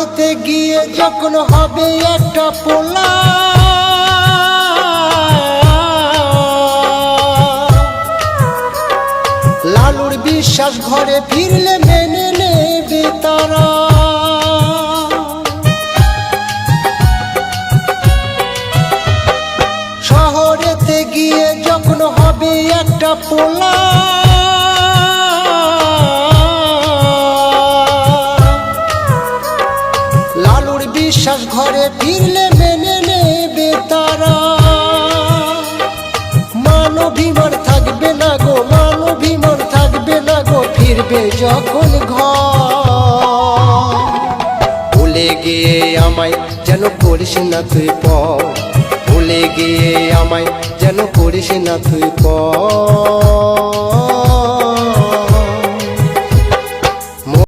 শহরেতে গিয়ে যখন হবে একটা পোলা, লালুর বিশ্বাস ঘরে ফিরলে মেনে নেবে তারা। শহরেতে গিয়ে যখন হবে একটা পোলা, লালুর বিশ্বাস ঘরে ফিরলে মেনে নেবে তারা। মানবিমান থাকবে না গো, মানবিমান থাকবে না গো, ফিরবে যখন ঘর। ভুলে গিয়ে আমায় যেন করিস না তুই পর, ভুলে গিয়ে আমায় যেন করিস না তুই পর।